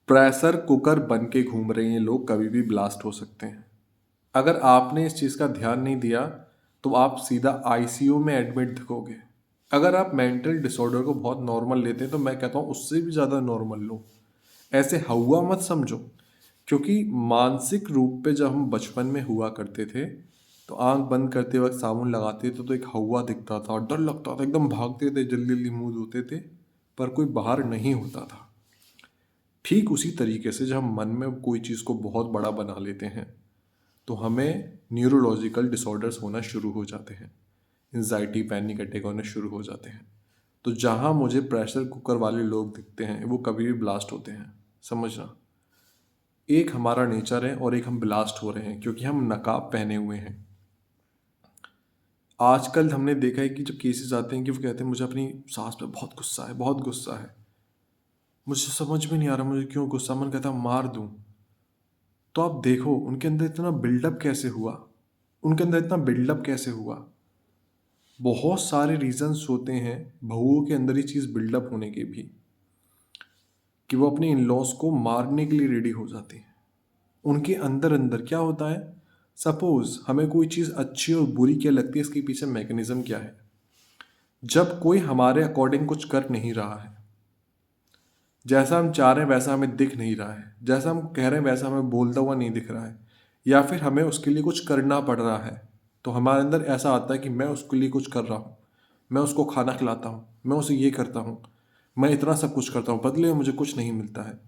Pressure cooker बन के घूम रहे हैं लोग, कभी भी ब्लास्ट हो सकते हैं। अगर आपने इस चीज़ का ध्यान नहीं दिया तो आप सीधा आईसीयू में एडमिट दिखोगे। अगर आप मेंटल डिसऑर्डर को बहुत नॉर्मल लेते हैं तो मैं कहता हूँ उससे भी ज़्यादा नॉर्मल लो। ऐसे हवा मत समझो, क्योंकि मानसिक रूप पे जब हम बचपन में हुआ करते थे तो आंख बंद करते वक्त साबुन लगाते थे तो एक हवा दिखता था और डर लगता था, एकदम भागते थे, जल्दी जल्दी मुंह धोते थे, पर कोई बाहर नहीं होता था। ठीक उसी तरीके से जब हम मन में कोई चीज़ को बहुत बड़ा बना लेते हैं तो हमें न्यूरोलॉजिकल डिसऑर्डर्स होना शुरू हो जाते हैं, एंजाइटी पैनिक अटैक होने शुरू हो जाते हैं। तो जहाँ मुझे प्रेशर कुकर वाले लोग दिखते हैं वो कभी भी ब्लास्ट होते हैं, समझना। एक हमारा नेचर है और एक हम ब्लास्ट हो रहे हैं क्योंकि हम नकाब पहने हुए हैं। आजकल हमने देखा है कि जो केसेस आते हैं कि वो कहते हैं मुझे अपनी सास पे बहुत गुस्सा है, बहुत गुस्सा है, मुझे समझ में नहीं आ रहा मुझे क्यों गुस्सा, मन कहता है मार दूं। तो आप देखो उनके अंदर इतना बिल्डअप कैसे हुआ, उनके अंदर इतना बिल्डअप कैसे हुआ। बहुत सारे रीजंस होते हैं बहुओं के अंदर ये चीज़ बिल्डअप होने के भी, कि वो अपने इन लॉज को मारने के लिए रेडी हो जाते हैं। उनके अंदर अंदर क्या होता है, सपोज हमें कोई चीज़ अच्छी और बुरी क्या लगती है, इसके पीछे मैकेनिज्म क्या है। जब कोई हमारे अकॉर्डिंग कुछ कर नहीं रहा है, जैसा हम चाह रहे हैं वैसा हमें दिख नहीं रहा है, जैसा हम कह रहे हैं वैसा हमें बोलता हुआ नहीं दिख रहा है, या फिर हमें उसके लिए कुछ करना पड़ रहा है, तो हमारे अंदर ऐसा आता है कि मैं उसके लिए कुछ कर रहा हूँ, मैं उसको खाना खिलाता हूँ, मैं उसे ये करता हूँ, मैं इतना सब कुछ करता हूँ, बदले में मुझे कुछ नहीं मिलता है।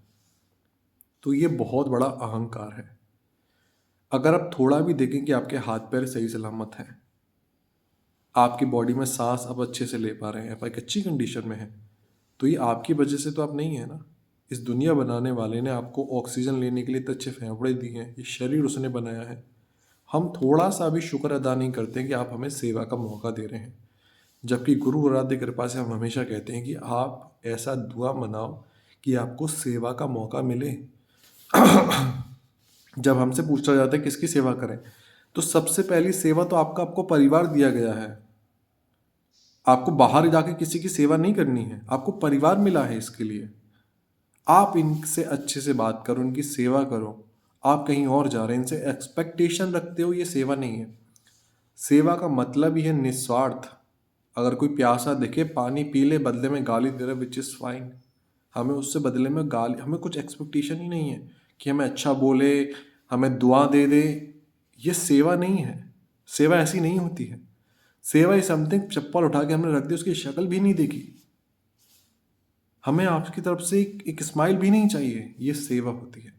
तो ये बहुत बड़ा अहंकार है। अगर आप थोड़ा भी देखें कि आपके हाथ पैर सही सलामत हैं, आपकी बॉडी में सांस आप अच्छे से ले पा रहे हैं, आप एक अच्छी कंडीशन में हैं, तो ये आपकी वजह से तो आप नहीं है ना। इस दुनिया बनाने वाले ने आपको ऑक्सीजन लेने के लिए इतने अच्छे फेफड़े दिए हैं, ये शरीर उसने बनाया है। हम थोड़ा सा भी शुक्र अदा नहीं करते कि आप हमें सेवा का मौका दे रहे हैं, जबकि गुरु आराध्य कृपा से हम हमेशा कहते हैं कि आप ऐसा दुआ मनाओ कि आपको सेवा का मौका मिले। जब हमसे पूछा जाता है किसकी सेवा करें, तो सबसे पहली सेवा तो आपको परिवार दिया गया है। आपको बाहर जाके किसी की सेवा नहीं करनी है, आपको परिवार मिला है इसके लिए। आप इनसे अच्छे से बात करो, इनकी सेवा करो। आप कहीं और जा रहे हैं, इनसे एक्सपेक्टेशन रखते हो, ये सेवा नहीं है। सेवा का मतलब ही है निस्वार्थ। अगर कोई प्यासा दिखे पानी पी ले, बदले में गाली दे रहा, विच इज़ फाइन। हमें उससे बदले में गाली, हमें कुछ एक्सपेक्टेशन ही नहीं है कि हमें अच्छा बोले, हमें दुआ दे दे। ये सेवा नहीं है। सेवा ऐसी नहीं होती है। सेवा इज समथिंग, चप्पल उठा के हमने रख दी, उसकी शक्ल भी नहीं देखी, हमें आपकी तरफ से एक स्माइल भी नहीं चाहिए, ये सेवा होती है।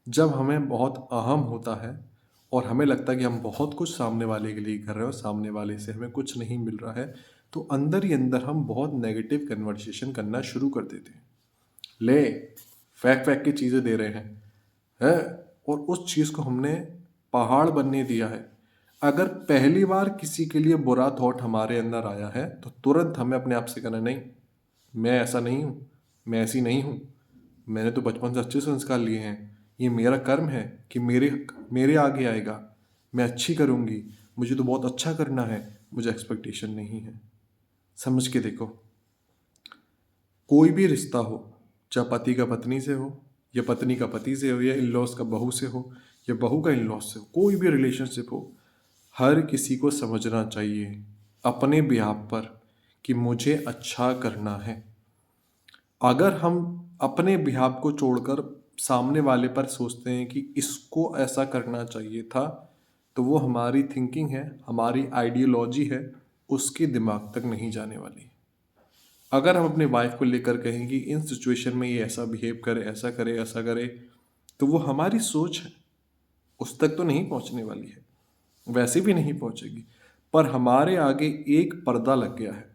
जब हमें बहुत अहम होता है और हमें लगता है कि हम बहुत कुछ सामने वाले के लिए कर रहे हो, सामने वाले से हमें कुछ नहीं मिल रहा है, तो अंदर ही अंदर हम बहुत नेगेटिव कन्वर्सेशन करना शुरू कर देते हैं। ले, फेंक फेंक की चीज़ें दे रहे हैं, और उस चीज़ को हमने पहाड़ बनने दिया है। अगर पहली बार किसी के लिए बुरा थॉट हमारे अंदर आया है तो तुरंत हमें अपने आप से कहना, नहीं, मैं ऐसा नहीं हूँ, मैं ऐसी नहीं हूँ, मैंने तो बचपन से अच्छे संस्कार लिए हैं, ये मेरा कर्म है कि मेरे मेरे आगे आएगा, मैं अच्छी करूँगी, मुझे तो बहुत अच्छा करना है, मुझे एक्सपेक्टेशन नहीं है। समझ के देखो, कोई भी रिश्ता हो, चाहे पति का पत्नी से हो, या पत्नी का पति से हो, या इन लॉज का बहू से हो, या बहू का इन लॉज से हो, कोई भी रिलेशनशिप हो, हर किसी को समझना चाहिए अपने बिहाफ पर कि मुझे अच्छा करना है। अगर हम अपने बिहाफ को छोड़कर सामने वाले पर सोचते हैं कि इसको ऐसा करना चाहिए था, तो वो हमारी थिंकिंग है, हमारी आइडियोलॉजी है, उसके दिमाग तक नहीं जाने वाली। अगर हम अपने वाइफ को लेकर कहें कि इन सिचुएशन में ये ऐसा बिहेव करे, ऐसा करे, ऐसा करे, तो वो हमारी सोच है, उस तक तो नहीं पहुंचने वाली है, वैसे भी नहीं पहुंचेगी। पर हमारे आगे एक पर्दा लग गया है,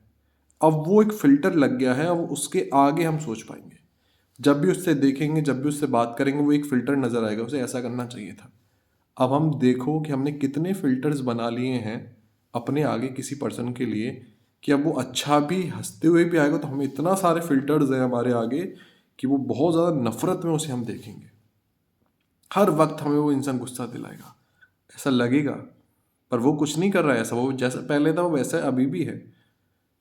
अब वो एक फिल्टर लग गया है, अब उसके आगे हम सोच पाएंगे। जब भी उससे देखेंगे, जब भी उससे बात करेंगे, वो एक फिल्टर नजर आएगा, उसे ऐसा करना चाहिए था। अब हम देखो कि हमने कितने फिल्टर्स बना लिए हैं अपने आगे किसी पर्सन के लिए, कि अब वो अच्छा भी हंसते हुए भी आएगा तो हमें इतना सारे फिल्टर्स हैं हमारे आगे कि वो बहुत ज़्यादा नफरत में उसे हम देखेंगे। हर वक्त हमें वो इंसान गुस्सा दिलाएगा, ऐसा लगेगा, पर वो कुछ नहीं कर रहा है ऐसा, वो जैसा पहले था वो वैसा अभी भी है।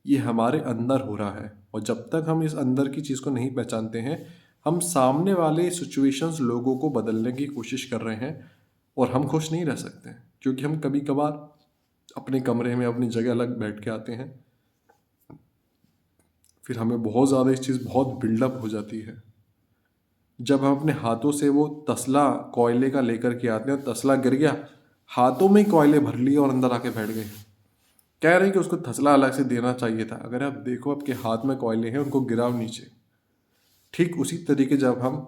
ये हमारे अंदर हो रहा है, और जब तक हम इस अंदर की चीज़ को नहीं पहचानते हैं, हम सामने वाले सिचुएशंस लोगों को बदलने की कोशिश कर रहे हैं और हम खुश नहीं रह सकते क्योंकि हम कभी कभार अपने कमरे में अपनी जगह अलग बैठ के आते हैं, फिर हमें बहुत ज़्यादा इस चीज़ बहुत बिल्डअप हो जाती है। जब हम अपने हाथों से वो तसला कोयले का लेकर के आते हैं, तसला गिर गया, हाथों में ही कोयले भर लिए और अंदर आके बैठ गए। कह रहे हैं कि उसको तसला अलग से देना चाहिए था। अगर आप देखो आपके हाथ में कोयले हैं, उनको गिराओ नीचे। ठीक उसी तरीके जब हम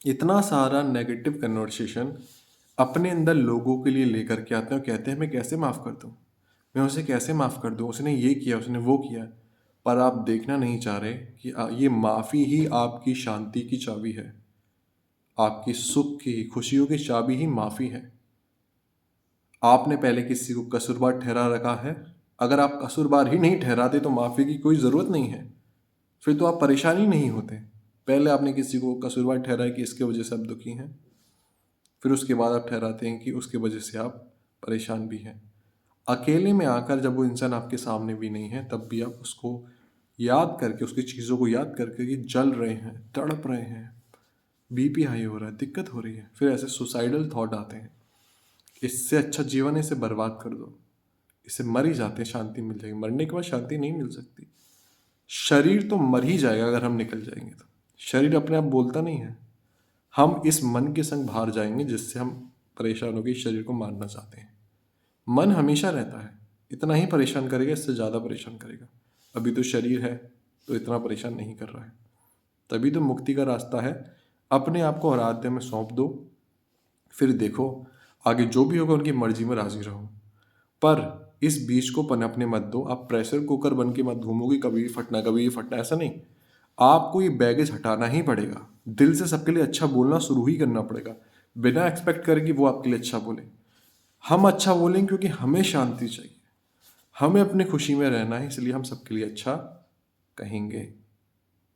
इतना सारा नेगेटिव कन्वर्सेशन अपने अंदर लोगों के लिए लेकर के आते हैं और कहते हैं मैं कैसे माफ़ कर दूँ, मैं उसे कैसे माफ़ कर दूँ, उसने ये किया, उसने वो किया। पर आप देखना नहीं चाह रहे कि ये माफ़ी ही आपकी शांति की चाबी है, आपकी सुख की खुशियों की चाबी ही माफ़ी है। आपने पहले किसी को कसूरवार ठहरा रखा है, अगर आप कसूरवार ही नहीं ठहराते तो माफ़ी की कोई ज़रूरत नहीं है, फिर तो आप परेशान ही नहीं होते। पहले आपने किसी को कसूरवार ठहराया कि इसके वजह से आप दुखी हैं, फिर उसके बाद आप ठहराते हैं कि उसके वजह से आप परेशान भी हैं। अकेले में आकर जब वो इंसान आपके सामने भी नहीं है, तब भी आप उसको याद करके, उसकी चीज़ों को याद करके कि जल रहे हैं, तड़प रहे हैं, बीपी हाई हो रहा है, दिक्कत हो रही है, फिर ऐसे सुसाइडल थॉट आते हैं। इससे अच्छा जीवन है, इसे बर्बाद कर दो, इसे मर ही जाते हैं, शांति मिल जाएगी। मरने के बाद शांति नहीं मिल सकती। शरीर तो मर ही जाएगा अगर हम निकल जाएंगे तो। शरीर अपने आप बोलता नहीं है। हम इस मन के संग बाहर जाएंगे जिससे हम परेशान होकर शरीर को मारना चाहते हैं। मन हमेशा रहता है, इतना ही परेशान करेगा, इससे ज़्यादा परेशान करेगा। अभी तो शरीर है तो इतना परेशान नहीं कर रहा है। तभी तो मुक्ति का रास्ता है, अपने आप को आराध्य में सौंप दो, फिर देखो आगे जो भी होगा उनकी मर्जी में राजी रहो। पर इस बीज को पनपने मत दो। आप प्रेशर कुकर बन के मत घूमोगे, कभी भी फटना कभी भी फटना, ऐसा नहीं। आपको ये बैगेज हटाना ही पड़ेगा। दिल से सबके लिए अच्छा बोलना शुरू ही करना पड़ेगा, बिना एक्सपेक्ट करे कि वो आपके लिए अच्छा बोले। हम अच्छा बोलेंगे क्योंकि हमें शांति चाहिए, हमें अपनी खुशी में रहना है, इसलिए हम सबके लिए अच्छा कहेंगे।